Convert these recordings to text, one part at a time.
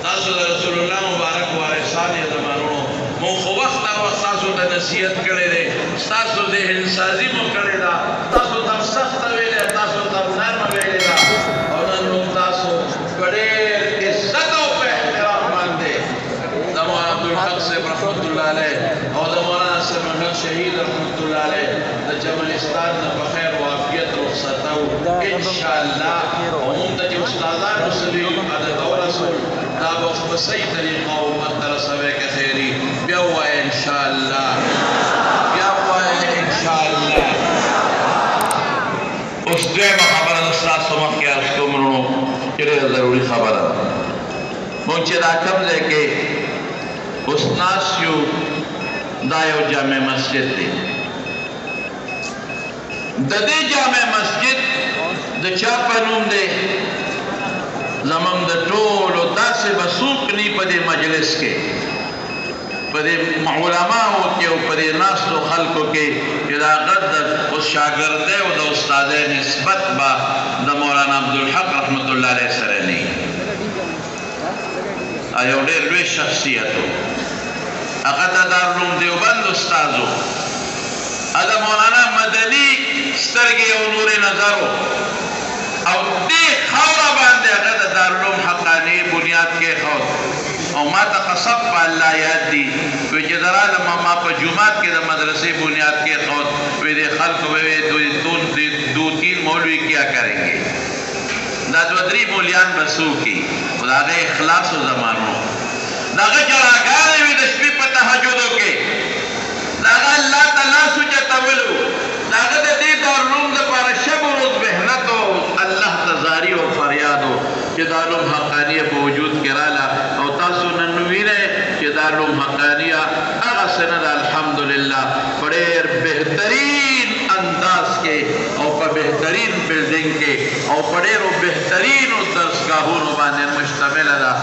تاسو د رسول الله مبارک وارثان یې زمانونو مو خو وخت او تاسو ته نصیحت کړی دی تاسو ذهن سازي مو کړی دا تاسو ته سخت ویلې تاسو ته نرم ویلې دا او نن تاسو ډېر عزت او په احترام باندې د مولانا عبدالحق صاحب رحمت الله علیه او د مولانا سمیع شهید رحمت الله علیه د جمالستان نه په خیر او عافیت رخصت او ان شاء الله هم د استادان مسلم د دوله رسول دا په صحیح طریقه او مدرسه کې خیری بیا وای ان شاء الله بیا وای ان شاء الله اوس دغه خبره د تاسو مخکې استومرونو ډېره ضروري خبره مونږ چې دا کوم ځای کې اوس ناست you the you Jama Masjid دی د دې جامع مسجد د چا په نوم دی زمونږ د ټولو داسې به څوک نی په دې مجلس کې په دې علماو کې او په دې ناستو خلکو کې چې د هغه د شاګردۍ او د استادۍ نسبت به د مولانا عبدالحق رحمت الله علیه سره نه یو ډېر لوی شخصیت و هغه د دارالعلوم دیوبند استاد و د مولانا مدني سترګې او نور نظر و او دې خاوره باندې هغه د دارالعلوم حقاني بنیاد کېښود او ما ته قسم په الله یاد دي وی چې درالم ما په جومات کې د مدرسې بنیاد کېښود وی دې خلکو وی دو تین مولوی کیا کریں گے دا دو درې مولیان به څوکي خو د هغه اخلاص و زمانو د هغه جړاګانې وي د شپې په تهجدو کې د هغه الله ته لاس اوچتولو د هغه د دې دارالعلوم دپاره شب و روز محنت و الله ته زاري او فریاد و چې دارالعلوم حقانیه په وجود کې راله او تاسو نن وینئ چې دارالعلوم حقانیه هغسې نه ده الحمدلله په ډېر بهترین انداز کې او په بهترین بلډینګ کې او په ډېرو بهترینو درسګاهونو باندې مشتمله ده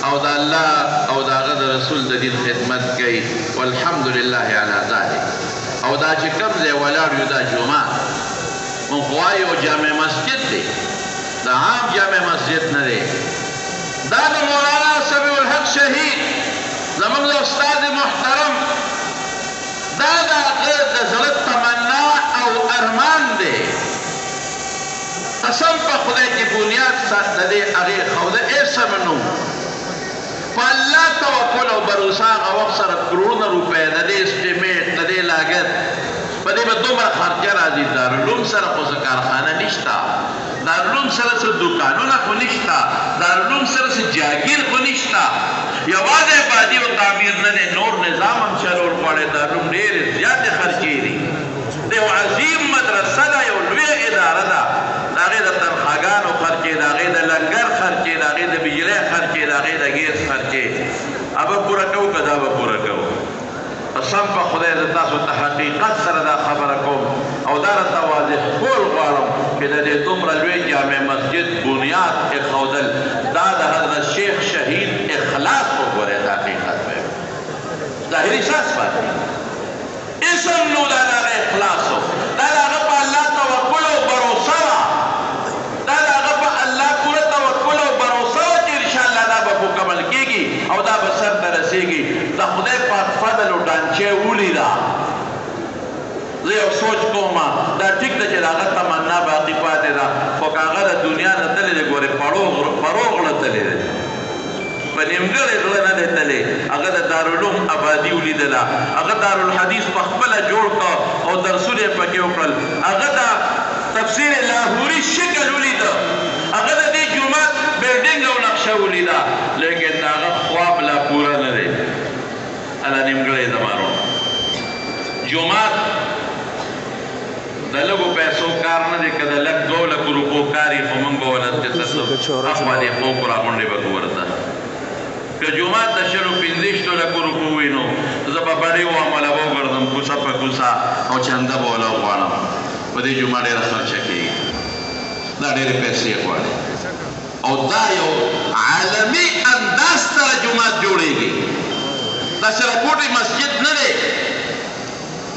او د الله او د هغه د رسول د دین خدمت کوي والحمدلله علی ذلک او دا چې کوم ځای ولاړ یو دا جومات مونږ وایو جامع مسجد دی دا عام جامع مسجد نه دی دا د مولانا سمیع الحق شهید زمونږ د استاد محترم دا د هغه د زړه تمنا او ارمان دی قسم په خدای چې بنیاد د دې هغې ښوده ایسه منو په الله توکل او بروسه هغه وخت سره کروڑونه روپۍ د دې اسټیمیټ د دې لاګت په دې به دومره خرچه راځي دارالعلوم سره خو څه کارخانه نشته دارالعلوم سره څه دوکانونه خو نشته دارالعلوم سره څه جاګیر خو نشته یوازې آبادي او تعمیر نه دی نور نظام هم چلول غواړي دارالعلوم ډېرې زیاتې خرچې دي د یو عظیم مدرسه ده یو لویه اداره ده د هغې د تنخواګانو خرچې د هغې د لنګر خرچې د هغې د بجلۍ خرچې د هغې د ګیس خرچې هغه پوره کوو که دا به پوره کوو قسم په خدای زه تاسو ته حقیقت سره دا خبره کوم او دا راته واضح کول غواړم چې د دې دومره لوی جامع مسجد بنیاد ایښودل دا د حضرت شیخ شهید اخلاص وګورئ د حقیقت به ظاهري ساس پاتې اسم نو دا د هغه اخلاص و دا د هغه په الله توکل او بروسه وه دا د هغه په الله پوره توکل او بروسه وه چې انشاءالله دا به مکمل کېږي او دا به سر ته رسېږي د خدای پاک فضل او ډانچې ولیده زه یو سوچ کوم دا ټیک ده چې د هغه تمنا باقي پاتې ده خو که هغه د دنیا نه تللی دی ګورې پروغله تللی دی په نیمګړی زړه نه دی تللی هغه د دارالعلوم ابادي ولیدله هغه دارالحدیث په خپله جوړ کړه او درسونه یې پکې وکړل هغه د تفسیر لاهوري شکل ولیده هغه د دې جومات بلډینګ او نقشه ولیده لیکن د هغه خواب لا پوره نه دی هله نیمګړی زمانو جومات د لږو پیسو کار نه دی که د لږ 2 لکو روپو کار یې خو موږ به ونه اخوا دې خوب راغونډې به ورته که جومات د 15 لکو روپو وي نو زه به بډې وعمله به وګرځم کوڅه په کوڅه او چنده به وله وغواړم په دې جومات ډېره خرچه کېږي دا ډېرې پیسې غواړي او دا یو عالمي انداز سره جومات جوړېږي دا سرکوټې مسجد نه دی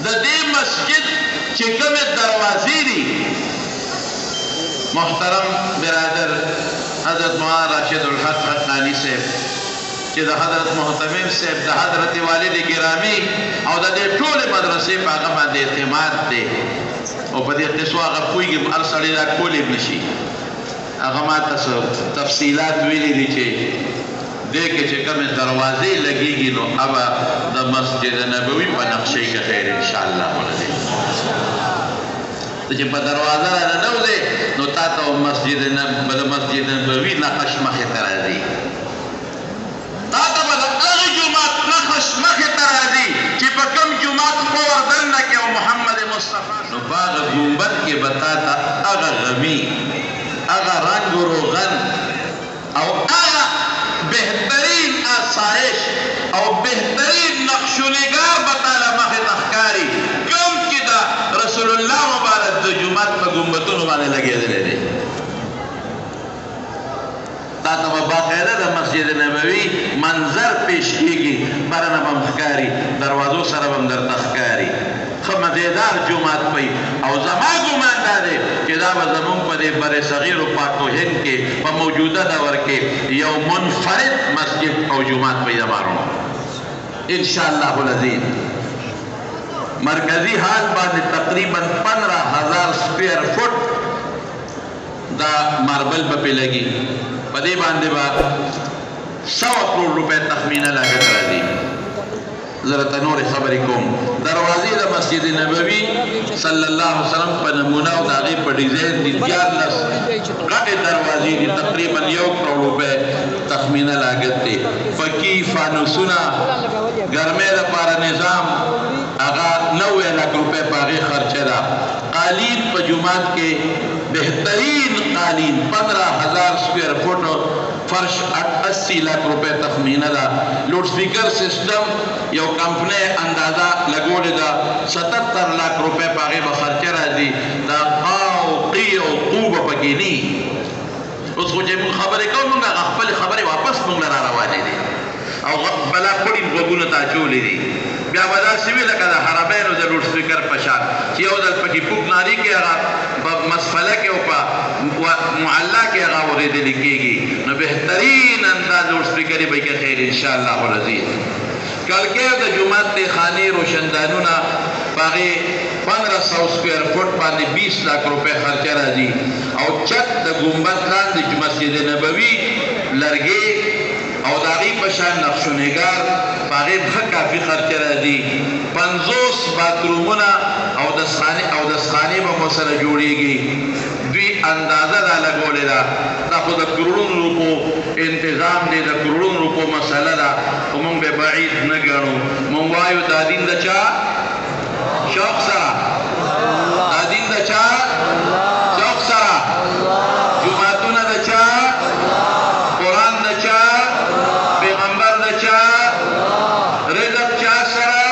د دې مسجد چې کومې دروازې دي محترم برادر حضرت مولانا راشد الحق حقانی صاحب چې د حضرت محتمم صاحب د حضرت والد ګرامی او د دې ټولې مدرسې په هغه باندې اعتماد دی او په دې قصو هغه پوهېږي هر سړی دا کولی نه شي هغه ما ته تفصیلات ویلي دي چې دې کې چې کومې دروازې لګېږي نو هغه د مسجد نبوي په نقشې کې خیر انشاءالله ولدي ته چې په دروازه راننوځې نو تا ته مسجد نبوي نقش مخې ته راځي تا ته به د هغې جومات نقش مخې ته راځي چې په کوم جومات خو وردننه کې او محمد مصطفی نو په هغه ګنبد کې به تا ته هغه غمي هغه رنگ و روغن او هغه بهترین آسایش او بهترین نقش و نگار به تعالی مخې ته ښکاري کوم چې د رسول الله مبارک د جومات په ګنبدونو باندې لګېدلی دی تا ته به باقاعده د مسجد نبوي منظر پیش کېږي بره نه به هم ښکاري دروازو سره به هم درته ښکاري ښه مزېدار جومات پی او زما ګمان دا دی چې دا به زمونږ په دې بر صغیر و پاک و هند کې په موجوده دور کې یو منفرد مسجد او جومات پی زمانو انشاءالله العظیم مرکزی حال باندې تقریبا 15,000 سکویر فٹ دا ماربل به پې لګي په دې باندې به 100 کروڑ روپے تخمینه لاګت راځي زه درته نورې خبرې کوم دروازې د مسجد نبوي صلی الله علیه وسلم په نمونه او د هغې په ډیزاین دي 14 غټې دروازې دي تقریبا 1 کروڑ روپے تخمینه لاګت دی فقي فانوسونه ګرمۍ دپاره نظام هغه 90 لک روپے په هغې خرچه ده قالین په جومات کې بہترین قالین 15,000 سکویر فٹ فرش 80 لاکھ روپے تخمینہ دا لوڈ سپیکر سسٹم یو کمپنی اندازہ لگوڑی دا 77 لاکھ روپے پاگی بخرچہ راځي دا قاو قی او قوب پکینی اوس خو چې مونږ خبرې کوو مونږ هغه خپلې خبرې واپس مونږ له را روانې دي او بلا پړي غوږونو ته اچولې دي بیا به داسې وي لکه د حرمینو د لوډ سپیکر په شان چې یو ځل پکې پوک ناري کې هغه په مسفله کې او په معلا کې هغه اورېدلې کېږي نو بهترین انداز لوډ سپیکر یې به کې خیر انشاءالله العزیز کلکې د جومات د خانې روشندانونه په هغې 1500 سکویر فٹ باندې 20 لاکھ روپے خرچه راځي او چت د ګنبد لاندې مسجد نبوي لرګې او د هغې په شان نقش و نګار په هغې ښه کافي خرچه راځي 50 باترومونه او دستخانې به مو سره جوړېږي دوی اندازه دا لګولې ده دا خو د کروڑونو روپو انتظام دی د کروڑونو روپو مسله ده خو موږ به بعید نه ګڼو موږ وایو دا دین د چا شوق سره دا دین د چا شوق سره جوماتونه د چا قرآن د چا پیغمبر د چا رزق چا سره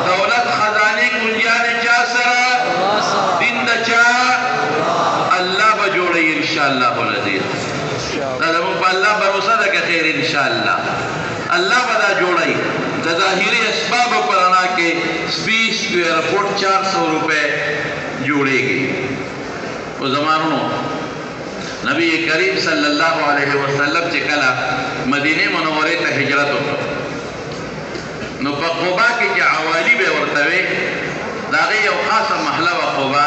دولت خزانې کنجیانې چا سره دین د چا الله به جوړوي انشاءالله العزیز دا زموږ په الله بروسه ده که خیر انشاءالله الله به دا جوړوي د ظاهري اسبابو په رڼا کې 20 سکویر فٹ 400 روپے جوړېږي په زمانونو نبی کریم صلی الله علیه وسلم چې کله مدینه منورې ته هجرت وکړ نو په قبا کې چې عوالی به ورته وي د هغې یو خاصه محله وه قبا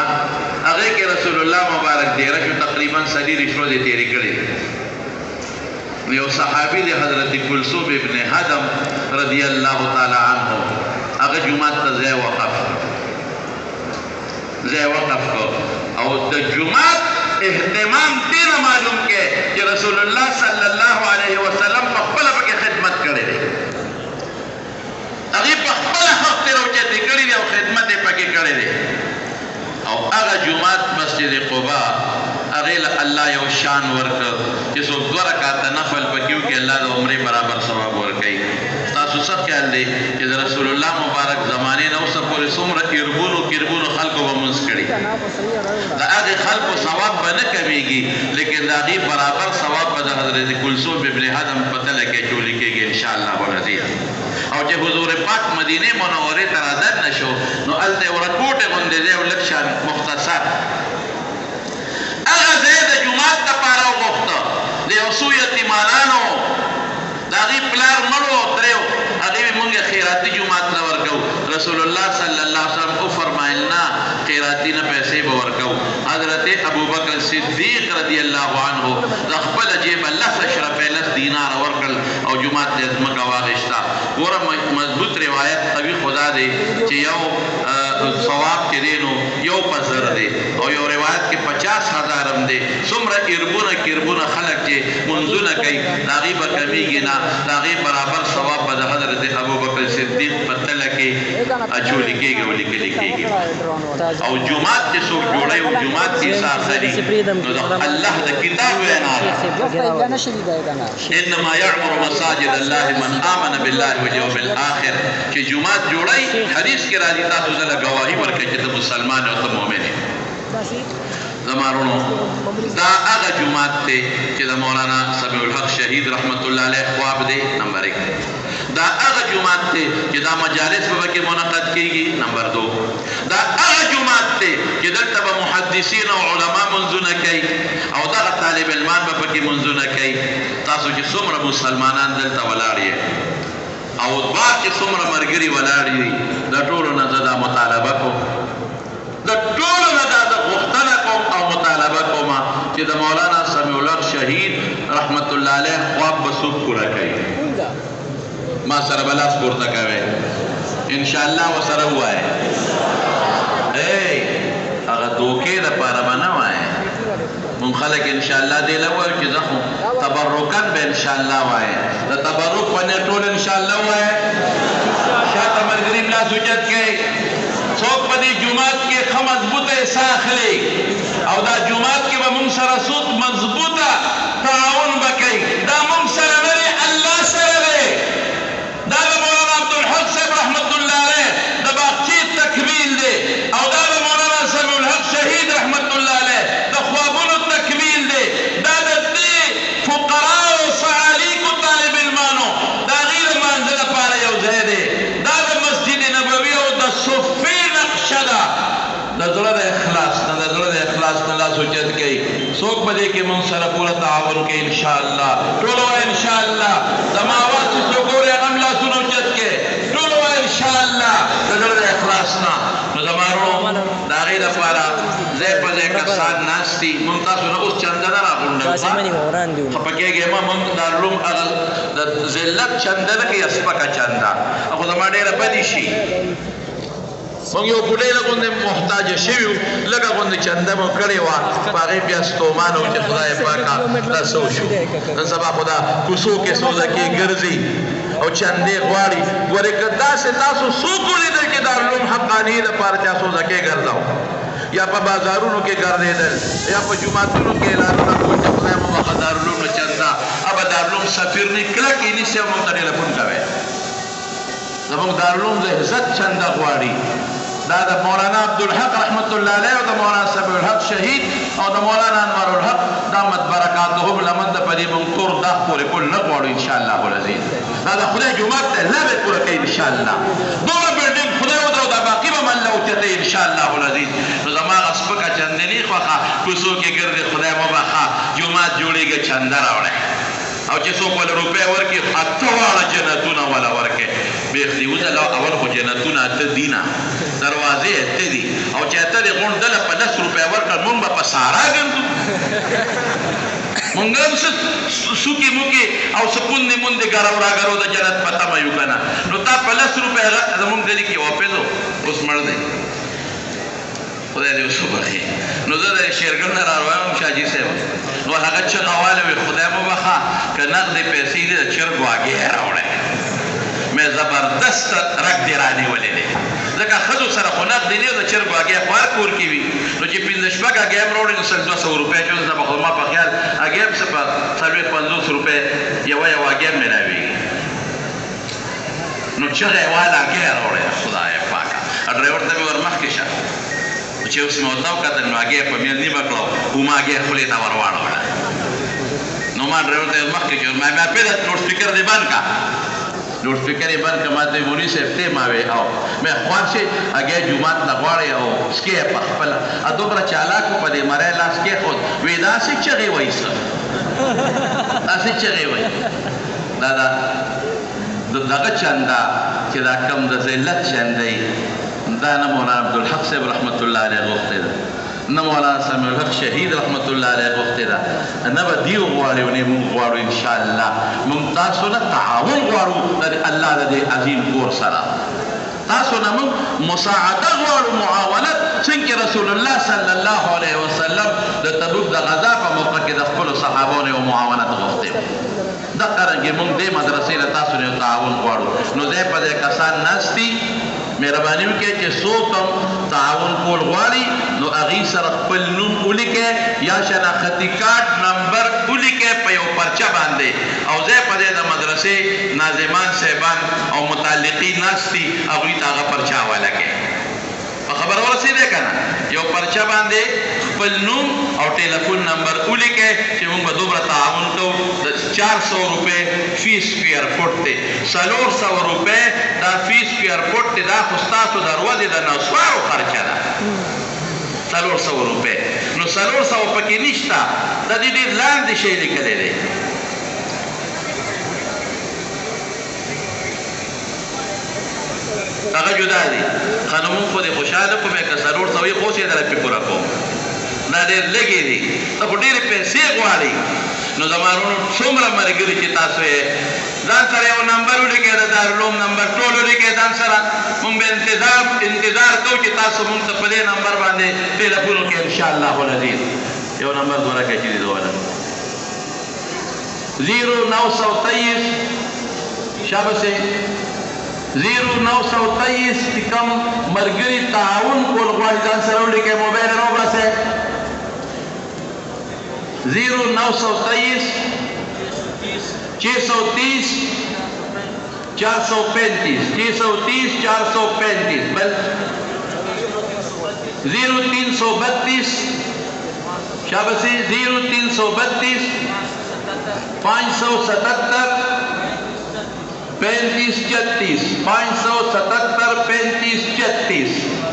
هغې کې رسول الله مبارک ډېره شو تقریبا 30 ورځې تېرې کړې یو صحابي دی حضرت کلثوم ابن هدم رضی الله تعالی عنه هغه جومات ته ځای وقف کړ او د جومات اهتمام دې نه معلوم کې چې رسول الله صلی الله علیه وسلم په خپله پکې خدمت کړی دی هغې په خپله حق ترې اوچتې کړي دي او خدمت یې پکې کړی دی او هغه جومات مسجد قبا هغې له الله یو شان ورکړ چې څوک 2 رکعته نفل پکې وکړي الله د عمرې برابر ثواب ورکوي تاسو څه خیال دی چې د رسول الله مبارک زمانې نه اوسه پورې څومره کربونو خلکو به مونځ کړي د هغې خلکو ثواب به نه کمیږي لیکن د هغې برابر ثواب به د حضرت کلثوم ابن هدم په تله کې اچولی کېږي انشاءالله العزیز او چې حضور پاک مدینه منورې ته رادننه شو نو هلته یو رکوټې غوندې دی او لږ شان مختصر هغه ځای د جومات دپاره وغوښته د یو څو یتیمانانو د هغې ورکړل او جمعات ته ځمکه واخیسته. ګوره مضبوط روایت قوي خدا دی چې یو ثواب چې دی نو یو په زر دی او یو روایت کې 50,000 هم دی. څومره اربونه کربونه خلک چې منځونه کوي د هغې به کمیږي نه، د هغې برابر ثواب به د حضرت ابوبکر صدیق په تله کې اچولي کېږي او لیکلي کېږي. او جمعات چې څوک جوړوي او جمعات کې حصه اخلي نو د الله د کتاب وینا ده. انما يعمر مساجد الله من آمن بالله واليوم الآخر. چې جمعات جوړوي حدیث کې راځي تاسو زله ګواهي ورکړئ چې ته مسلمان او ته مؤمن یې. زمارونو دا هغه جمعات دی چې د مولانا سمیع الحق شهید رحمت الله علیه خواب دی. نمبر 1 دا هغه جمعات دی چې دا مجالس به کې منعقد کیږي. نمبر 2 دا هغه جمعات دی چې دلته به محدثین او علما منځونه کوي او دغه طالب علمان به پکې منځونه کوي. تاسو چې څومره مسلمانان دلته ولاړ یې او بار چې څومره مرګري ولاړ یې د ټولو نه زه دا مطالبه کوم، د ټولو نه دا غوښتنه کوم او مطالبه کوم چې د مولانا سمیع الحق شهید رحمت الله علیه خواب به څوک پوره کوي. ما سره به لاس پورته کوئ انشاءالله ورسره ووایئ. هغه دوکې دپاره به نه وایئ. مونږ خلک انشاءالله دې له ووایو چې زه خو تبرکاً به انشاءالله وایئ. د تبرک په نیت ټول انشاءالله ووایئ. شاته ملګري لاس اوچت کړئ. څوک په دې جومات کې ښه مضبوطه حصه اخلي او دا جومات کې به مونږ سره څوک مضبوطه تعاون به کوي. دا مونږ سره نه دی، الله سره دی. دا د مولانا عبدالحق صاحب رحمت الله علیه د باغچې تکمیل دی او دا د مولانا سمیع الحق شهید رحمت الله علیه د خوابونو تکمیل دی. دا د دې فقراو صعالیکو طالب علمانو د هغې د مانځه لپاره یو ځای دی. دا د مسجد نبوي او د صفې نقشه ده. د زړه د اخلاص نه د زړه د اخلاص نه لاس اوچت کوي. څوک به دې کې مونږ سره پوره تعاون کوي انشاءالله. ټول وایه انشاءالله. زما اواز چې څوک اوري هغه هم لاسونه اوچت کړي. ټول وایه انشاءالله د زړه د اخلاص نه. نو زما وروڼو د هغې لپاره ځای په ځای کسان ناست دي. مونږ تاسو نه اوس چنده نه راغونډوو. خفه کېږئ مه. مونږ دارالعلوم هغه د ذلت چنده نه کوي، سپکه چنده. خو زما ډېره بدي شي. مونږ یو ګوډېله غوندې محتاجه شوي وو، لږه غوندې چنده مو کړې وه، په هغې بیا ستومانه وو چې خدای پاکه دا څه وشو. نن سبا خو دا کوڅو کې سوزکې ګرځي او چندې غواړي. ګورې که داسې تاسو څوک ولیدل چې دارالعلوم حقانیې دپاره چا سوزکې ګرځاو یا په بازارونو کې ګرځېدل یا په جوماتونو کې اعلانونه کول چې خدای مو بخښه دارالعلوم نه چنده ابه دارالعلوم سفیر نه کلک یې نیسي او مونږ ته ټېلیفون کوئ. زمونږ دارالعلوم د عزت چنده غواړي. دا د مولانا عبدالحق رحمت الله علیه او د مولانا سمیع الحق شهید او د مولانا انور الحق دامت برکاتهم لمن د په دې مونږ تور داغ پورې کول نه غواړو انشاءالله العزیز. دا د خدای جومات دی، الله به یې پوره کوي انشاءالله. دومره بلډینګ خدای ودرو دا باقي به من له اوچتوي انشاءالله العزیز. نو زما هغه سپکه چندني خوښه کوڅو کې ګرځې خدای مو بخښه جومات جوړېږي چنده راوړئ او چې څوک وله روپۍ ورکړي 8 واړه جنتونه وله ورکړي. بیخ دې وځله اول خو جنتونه 8 دي نه، دروازې 8 دي او چې 8 دې غونډ ډله په 10 روپۍ ورکړه مونږ به په سارا ګرځو. مونږ هم څه سوکې موکې او څه پوندې موندې ګرو راګرو د جنت په تمه یو که نه. نو تا په 10 روپۍ زمونږ ډلې کې واپېدو اوس مړ دی، خدای دې اوس وبخي. نو زه د شیرګل نه راروان وم شاجي صاحب، نو هغه چغه واله وي خدای مو بخښه که نغدې پیسې دي د چرګ واګې راوړی. مې زبردست رګ دې رانیولې دی ځکه ښځو سره خو نغدې نه د چرګ واګې خو هر کور کې وي. نو چې 15 شپږ هګۍ هم راوړې نو 200 روپۍ چې زه به خو ما په خیال هګۍ هم څه په 50 روپۍ یوه هګۍ هم میلاوېږي. نو چغه یې واله هګۍ راوړې خدای پاکه. ډرایور ته مې ور مخکې شه چې اوس مې ورته وکتل نو هګۍ په میل نیمه کړه او ما هګۍ خولې ته ور واړوله. نو ما ډرایور ته یې مخکې چې ما پرېږده لوډ سپیکر دې بند کړه. لوډ سپیکر یې بند کړه. ما ته مولوي صاحب ته ما وې او مې خوان شي هګۍ جومات نه غواړې او سکې یې په خپله دومره چالاک و په دې مری لاس کېښود وې داسې چغې وایي څه داسې چغې وایي. دا دغه چنده چې دا کم د ذلت چنده دا نه مولانا عبدالحق صاحب رحمت الله علیه غوښتې ده. نه مولانا سمیع الحق شهید رحمت الله علیه غوښتې ده نه به دیو غواړي او نه موږ غواړو انشاءالله موږ تاسو نه تعاون غواړو د الله د دې عظیم کور سره تاسو نه موږ مساعده غواړو معاونت څنګه رسول الله صلی الله علیه وسلم د تبوک د غزا په موقع کې د خپلو صحابانو یو معاونت غوښتی دغه رنګې موږ دې مدرسې له تاسو نه تعاون غواړو نو ځای په ځای کسان ناست دي مهرباني وکړئ چې څوک هم تعاون کول غواړي نو هغې سره خپل نوم ولیکئ یا شناختي کارت نمبر ولیکئ په یو پرچه باندې او ځای په ځای د مدرسې ناظمان صاحبان او متعلقین ناست دي هغوی ته هغه پرچه حواله کړئ په خبره ورسېدی که نه یو پرچه باندې خپل نوم او ټیلیفون نمبر ولیکئ چې موږ به دومره تعاون کوو د 400 روپۍ فی سکویر فوټ دی 400 روپۍ دا فی سکویر فوټ دی دا خو ستاسو د ورځې د نسوارو خرچه ده 400 روپۍ نو 400 پکې نشته د دې ډېر لاندې شی لیکلی دی هغه جدا دي ښه نو موږ خو دې خوشحاله کوم که 400 یې خو اوس یې دله پې پوره کوم دا ډېر لږې دي دا خو ډېرې پیسې غواړي نو زما وروڼو څومره ملګري چې تاسو یې ځان سره یو نمبر ولیکئ د دارالعلوم نمبر ټول ولیکئ ځان سره موږ به انتظار کوو چې تاسو موږ ته په دې نمبر باندې ټیلیفون وکړئ انشاءالله العزیز یو نمبر دوره کوي چې دې دوله 0923 شابسې 0923 چې کوم ملګري تعاون کول غواړي ځان سره ولیکئ موبایل راوباسئ 0923 630 435 630 435 بل 0332 شابسي 0332 577 3536 577 3536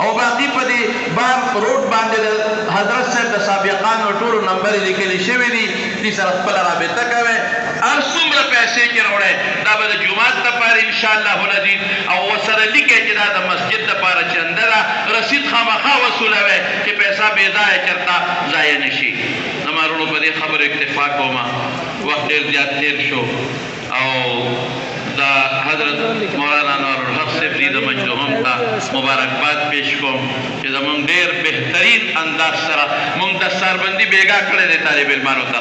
او باقي په دې بار روډ باندې د حضرت صاحب د سابقانو ټولو نمبر لیکلي شوي دي دې سره خپله رابطه کوئ هر څومره پیسې چې راوړئ دا به د جومات دپاره انشاءالله العزیز او ورسره لیکئ چې دا د مسجد دپاره چنده ده رسید خامخا وصولوئ چې پیسه بېځایه چېرته ضایع نه شي زما وروڼو په دې خبرو اکتفا کومه وخت ډېر زیات تېر شو او دا حضرت مولانا انوار الحق صاحب دې د مجلوهم ته مبارکباد پیش کوم چې زموږ ډېر بهترین انداز سره موږ دستاربندي بیګا کړی دی طالب علمانو ته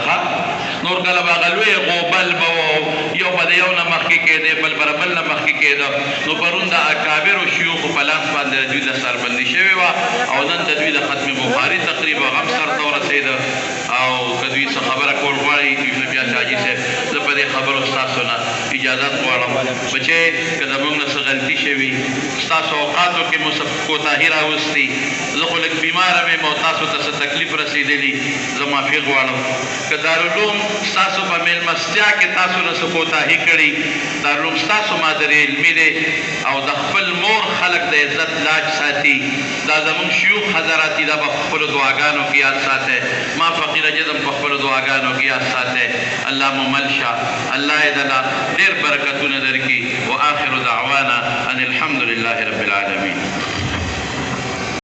نور کله به هغه لوی غوبل به و یو به د یو نه مخکې کېدی بل به بل نه مخکې کېده نو پرون د اکابرو شیوخو په لاس باندې د دوی دستاربندي شوې وه او نن د دوی د ختم بخاري تقریب هغه هم سرته ورسېده او که دوی څه خبره کول غواړي یوسف بیا حاجي صاحب زه په دې خبرو ستاسو نه اجازت غواړم بچې که زموږ نه څه غلطي شوي ستاسو اوقاتو کې مو څه کوتاهي راوستي زه خو لږ بیماره مې او تاسو ته څه تکلیف رسېدلي زه معافي غواړم که دارالعلوم ستاسو په مېلمستیا کې تاسو نه څه کوتاهي کړي دارالعلوم ستاسو مادر علمي دی او د خپل مور خلک د عزت لاج ساتي دا زموږ شیوخ حضرات دي دا په خپلو دعاګانو کې یاد ساتئ ما فقیره جزم په خپلو دعاګانو کې یاد ساتئ الله مو مل شه الله یې دله ډېر برکتونه درکړي واخر دعوانا ان الحمد لله رب العالمين